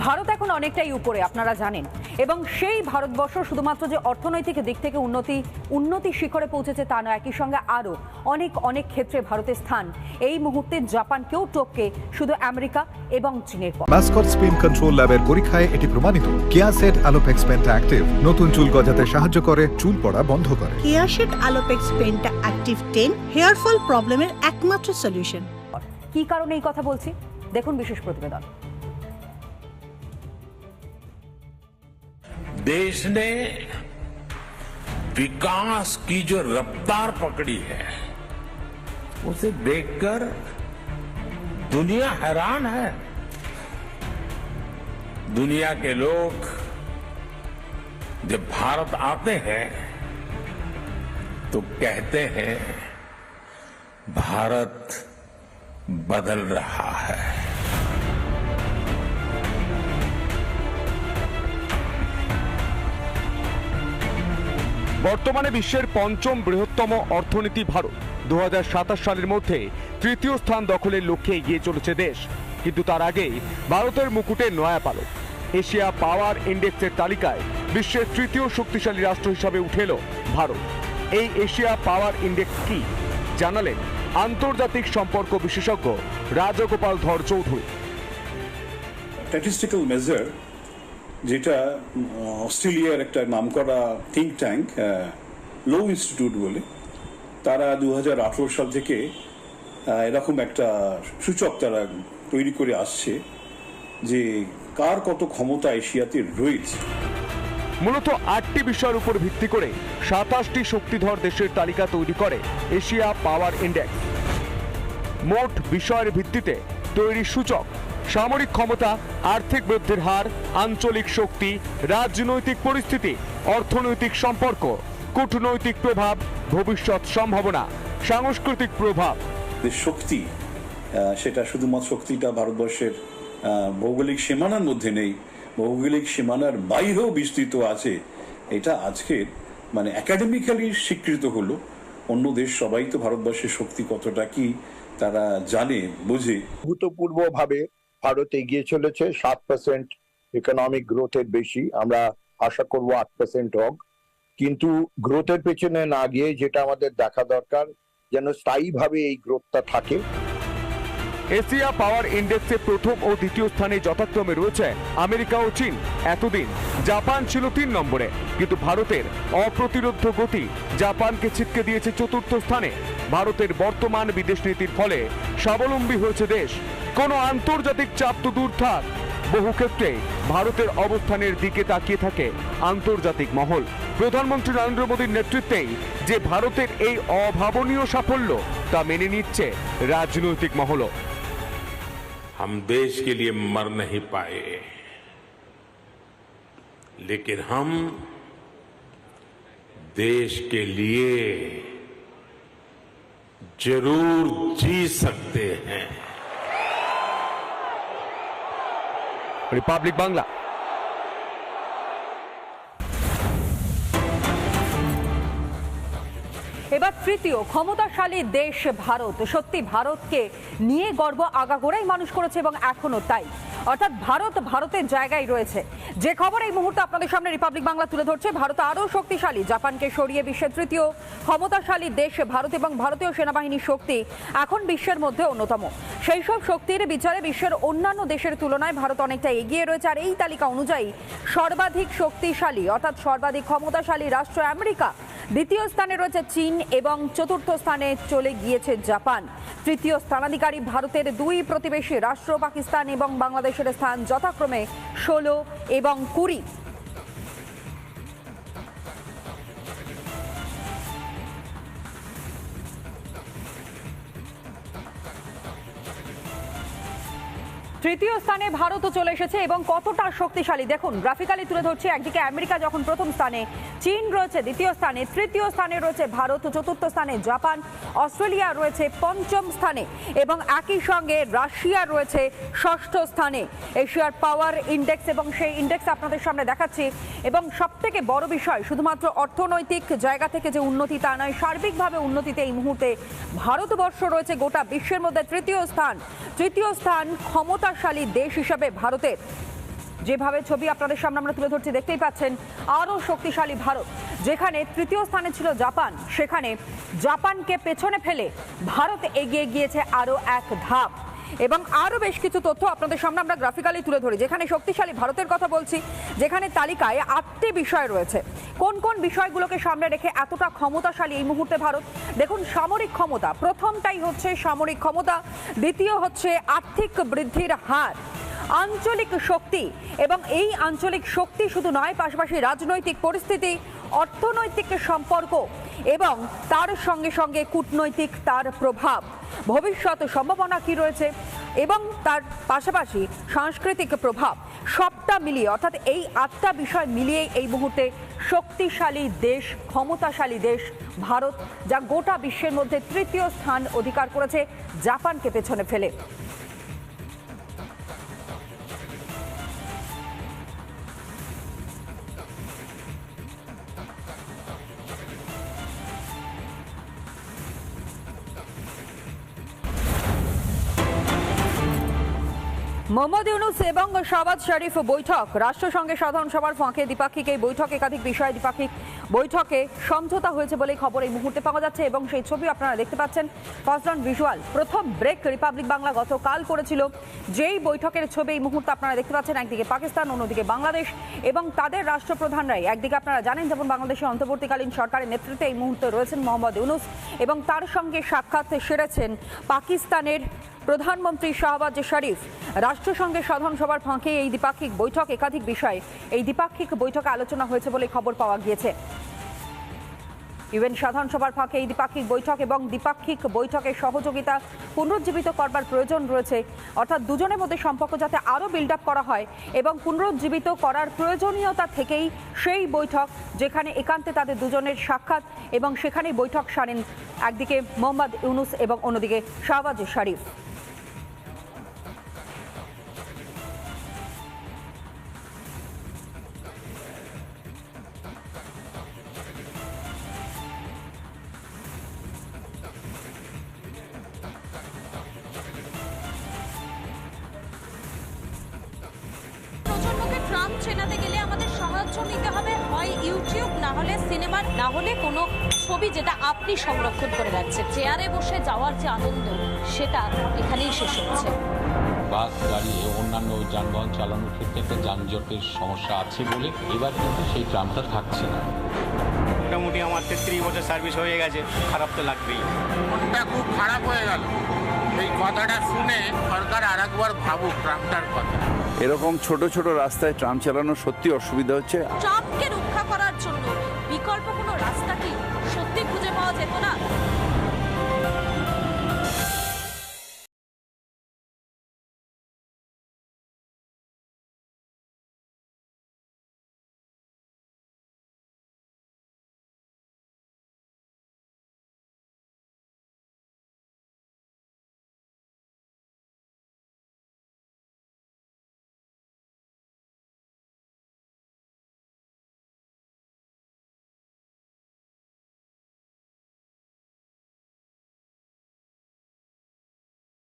ভারত এখন অনেকটাই উপরে আপনারা জানেন, এবং সেই ভারতবর্ষ শুধুমাত্র যে অর্থনৈতিক দিক থেকে উন্নতি শিখরে পৌঁছেছে তা নয়, একই সঙ্গে আরও অনেক ক্ষেত্রে ভারতের স্থান এই মুহূর্তে জাপানকেও টপকে শুধু আমেরিকা এবং চীনের পর। মাসকট স্পিন কন্ট্রোল ল্যাবের পরীক্ষায় এটি প্রমাণিত। কেয়াসেট আলোপেক্স পেন্টা অ্যাক্টিভ নতুন চুল গজাতে সাহায্য করে, চুল পড়া বন্ধ করে। Keya Seth alopex penta active 10 hair fall প্রবলেমের একমাত্র সলিউশন। কি কারণে এই কথা বলছি দেখুন বিশেষ প্রতিবেদন। देश ने विकास की जो रफ्तार पकड़ी है उसे देखकर दुनिया हैरान है। दुनिया के लोग जब भारत आते हैं तो कहते हैं भारत बदल रहा है। বর্তমানে বিশ্বের পঞ্চম বৃহত্তম অর্থনীতি ভারত 2027 সালের মধ্যে তৃতীয় স্থান দখলের লক্ষ্যে এগিয়ে চলেছে দেশ। কিন্তু তার আগেই ভারতের মুকুটে নয়া পালক। এশিয়া পাওয়ার ইন্ডেক্সের তালিকায় বিশ্বের তৃতীয় শক্তিশালী রাষ্ট্র হিসাবে উঠে এলো ভারত। এই এশিয়া পাওয়ার ইন্ডেক্স কি জানালেন আন্তর্জাতিক সম্পর্ক বিশেষজ্ঞ রাজগোপাল ধর চৌধুরী। স্ট্যাটিস্টিক্যাল মেজার, যেটা অস্ট্রেলিয়ার একটা নামকরা থিঙ্ক ট্যাঙ্ক লো ইনস্টিটিউট বলে, তারা 2018 সাল থেকে এরকম একটা সূচক তারা তৈরি করে আসছে যে কার কত ক্ষমতা এশিয়াতে রয়েছে। মূলত 8টি বিষয়ের উপর ভিত্তি করে 27টি শক্তিধর দেশের তালিকা তৈরি করে এশিয়া পাওয়ার ইন্ডেক্স। মোট বিষয়ের ভিত্তিতে তৈরি সূচক সামরিক ক্ষমতা, আর্থিক বৃদ্ধির হার, আঞ্চলিক শক্তি, রাজনৈতিক পরিস্থিতি, অর্থনৈতিক সম্পর্ক, কূটনৈতিক প্রভাব, ভবিষ্যৎ সম্ভাবনা, সাংস্কৃতিক প্রভাব। শক্তি, সেটা শুধুমাত্র শক্তিটা ভারতবর্ষের ভৌগোলিক সীমানার মধ্যে নেই, ভৌগোলিক সীমানার বাইরেও বিস্তৃত আছে। এটা আজকের একাডেমিক্যালি স্বীকৃত হলো। অন্য দেশ সবাই তো ভারতবর্ষের শক্তি কতটা কি তারা জানে, বোঝে। ভূতপূর্বভাবে ভারত এগিয়ে চলেছে 7% ইকোনমিক গ্রোথের বেশি। আমরা আশা করব 8% হোক, কিন্তু গ্রোথের পেছনে না গিয়ে যেটা আমাদের দেখা দরকার, যেন স্থায়ীভাবে এই গ্রোথটা থাকে। এশিয়া পাওয়ার ইন্ডেক্সে প্রথম ও দ্বিতীয় স্থানে যথাক্রমে রয়েছে আমেরিকা ও চীন। এতদিন জাপান ছিল 3 নম্বরে, কিন্তু ভারতের অপ্রতিরোধ গতি জাপানকে ছিটকে দিয়েছে 4র্থ স্থানে। ভারতের বর্তমান বিদেশ নীতির ফলে স্বাবলম্বী হয়েছে দেশ। কোনো আন্তর্জাতিক চাপ তো দূর থাক, বহু ক্ষেত্রে ভারতের অবস্থানের দিকে তাকিয়ে থাকে আন্তর্জাতিক মহল। প্রধানমন্ত্রী নরেন্দ্র মোদীর নেতৃত্বেই যে ভারতের এই অভাবনীয় সাফল্য তা মেনে নিচ্ছে রাজনৈতিক মহল। हम देश के लिए मर नहीं पाए, लेकिन हम देश के लिए जरूर जी सकते हैं। रिपब्लिक बांग्ला। এবার তৃতীয় ক্ষমতাশালী দেশ ভারত। সত্যি ভারতকে নিয়ে গর্ব আগাগোড়াই মানুষ করেছে এবং এখনো তাই। অর্থাৎ ভারতের জায়গায় রয়েছে। যে খবর এই মুহূর্তে আপনাদের সামনে রিপাবলিক বাংলা তুলে ধরছে, ভারত আরও শক্তিশালী। জাপানকে সরিয়ে বিশ্বের তৃতীয় ক্ষমতাশালী দেশ ভারত, এবং ভারতীয় সেনাবাহিনীর শক্তি এখন বিশ্বের মধ্যে অন্যতম। সেই সব শক্তির বিচারে বিশ্বের অন্যান্য দেশের তুলনায় ভারত অনেকটা এগিয়ে রয়েছে। আর এই তালিকা অনুযায়ী সর্বাধিক শক্তিশালী অর্থাৎ সর্বাধিক ক্ষমতাশালী রাষ্ট্র আমেরিকা, দ্বিতীয় স্থানে রয়েছে চীন এবং 4র্থ স্থানে চলে গিয়েছে জাপান। তৃতীয় স্থানাধিকারী ভারতের 2 প্রতিবেশী রাষ্ট্র পাকিস্তান এবং বাংলাদেশের স্থান যথাক্রমে 16 এবং 20। তৃতীয় স্থানে ভারতও চলে এসেছে এবং কতটা শক্তিশালী দেখুন গ্রাফিক্যালি তুলে ধরছে। একদিকে আমেরিকা যখন প্রথম স্থানে, চীন রয়েছে দ্বিতীয় স্থানে, তৃতীয় স্থানে রয়েছে ভারত, 4র্থ স্থানে জাপান, অস্ট্রেলিয়া রয়েছে 5ম স্থানে এবং একই সঙ্গে রাশিয়া রয়েছে 6ষ্ঠ স্থানে এশিয়ার পাওয়ার ইন্ডেক্স। এবং সেই ইন্ডেক্স আপনাদের সামনে দেখাচ্ছি। এবং সবথেকে বড় বিষয়, শুধুমাত্র অর্থনৈতিক জায়গা থেকে যে উন্নতি তা নয়, সার্বিকভাবে উন্নতিতে এই মুহূর্তে ভারতবর্ষ রয়েছে গোটা বিশ্বের মধ্যে তৃতীয় স্থান ক্ষমতাশালী দেশ হিসাবে ভারতের। যেভাবে ছবি আপনাদের সামনে আমরা তুলে ধরছি দেখতেই পাচ্ছেন, আরও শক্তিশালী ভারত। যেখানে তৃতীয় স্থানে ছিল জাপান, সেখানে জাপানকে পেছনে ফেলে ভারত এগিয়ে গিয়েছে আরও এক ধাপ। এবং আরও বেশ কিছু তথ্য আপনাদের সামনে আমরা গ্রাফিক্যালি তুলে ধরি। যেখানে শক্তিশালী ভারতের কথা বলছি, যেখানে তালিকায় 8টি বিষয় রয়েছে। কোন কোন বিষয়গুলোকে সামনে রেখে এতটা ক্ষমতাশালী এই মুহূর্তে ভারত? দেখুন, সামরিক ক্ষমতা প্রথমটাই হচ্ছে সামরিক ক্ষমতা, দ্বিতীয় হচ্ছে আর্থিক বৃদ্ধির হার, আঞ্চলিক শক্তি, এবং এই আঞ্চলিক শক্তি শুধু নয়, পাশাপাশি রাজনৈতিক পরিস্থিতি, অর্থনৈতিক সম্পর্ক এবং তার সঙ্গে সঙ্গে কূটনৈতিক তার প্রভাব, ভবিষ্যৎ সম্ভাবনা কি রয়েছে এবং তার পাশাপাশি সাংস্কৃতিক প্রভাব, সবটা মিলিয়ে অর্থাৎ এই 8টা বিষয় মিলিয়ে এই মুহূর্তে শক্তিশালী দেশ, ক্ষমতাশালী দেশ ভারত, যা গোটা বিশ্বের মধ্যে তৃতীয় স্থান অধিকার করেছে জাপানকে পেছনে ফেলে। মোহাম্মদ ইউনূস এবং শাহবাজ শরীফ বৈঠক, রাষ্ট্রসংঘের সাধারণ সভার ফাঁকে দ্বিপাক্ষিক এই বৈঠক, একাধিক বিষয়ে দ্বিপাক্ষিক বৈঠকে সমঝোতা হয়েছে বলে খবর এই মুহূর্তে পাওয়া যাচ্ছে। এবং সেই ছবি আপনারা দেখতে পাচ্ছেন, ফার্স্ট অন ভিজুয়াল। প্রথম ব্রেক রিপাবলিক বাংলা গতকাল করেছিল, যেই বৈঠকের ছবি এই মুহূর্তে আপনারা দেখতে পাচ্ছেন। একদিকে পাকিস্তান, অন্যদিকে বাংলাদেশ এবং তাদের রাষ্ট্রপ্রধানরাই। একদিকে আপনারা জানেন যেমন বাংলাদেশের অন্তর্বর্তীকালীন সরকারের নেতৃত্বে এই মুহূর্তে রয়েছেন মোহাম্মদ ইউনূস, এবং তার সঙ্গে সাক্ষাৎ সেরেছেন পাকিস্তানের প্রধানমন্ত্রী শাহবাজ শরীফ। রাষ্ট্রসংঘের সাধারণ সভার ফাঁকে এই দ্বিপাক্ষিক বৈঠক, একাধিক বিষয়ে এই দ্বিপাক্ষিক বৈঠকে আলোচনা হয়েছে বলে খবর পাওয়া গিয়েছে। ইউএন সাধারণ সভার ফাঁকে এই দ্বিপাক্ষিক বৈঠক এবং দ্বিপাক্ষিক বৈঠকের সহযোগিতা পুনরুজ্জীবিত করবার প্রয়োজন রয়েছে, অর্থাৎ দুজনের মধ্যে সম্পর্ক যাতে আরও বিল্ড আপ করা হয় এবং পুনরুজ্জীবিত করার প্রয়োজনীয়তা থেকেই সেই বৈঠক, যেখানে একান্তে তাদের দুজনের সাক্ষাৎ এবং সেখানেই বৈঠক সারেন একদিকে মোহাম্মদ ইউনূস এবং অন্যদিকে শাহবাজ শরীফ। প্রজন্মকে ট্রাম্প চেনাতে গেলে আমাদের সাহায্য নিতে হবে, হয় ইউটিউব, না হলে সিনেমা, না হলে কোনো ছবি যেটা আপনি সংরক্ষণ করে রাখছেন। চেয়ারে বসে যাওয়ার যে আনন্দ, সেটা এখানেই শেষ হচ্ছে। বাস, গাড়ি ও অন্যান্য যানবাহন চালানোর ক্ষেত্রে একটা যানজটের সমস্যা আছে বলে এবার কিন্তু সেই ট্রামটা থাকছে না। মোটামুটি আমার 33 বছর সার্ভিস হয়ে গেছে, খারাপ তো লাগবেই। মনটা খুব খারাপ হয়ে গেল এই কথাটা শুনে। সরকার আরেকবার ভাবুক ট্রামটার কথা। এরকম ছোট ছোট রাস্তায় ট্রাম চালানো সত্যি অসুবিধা হচ্ছে। ট্রাম্পকে রক্ষা করার জন্য বিকল্প কোনো রাস্তা কি সত্যি খুঁজে পাওয়া যেত না?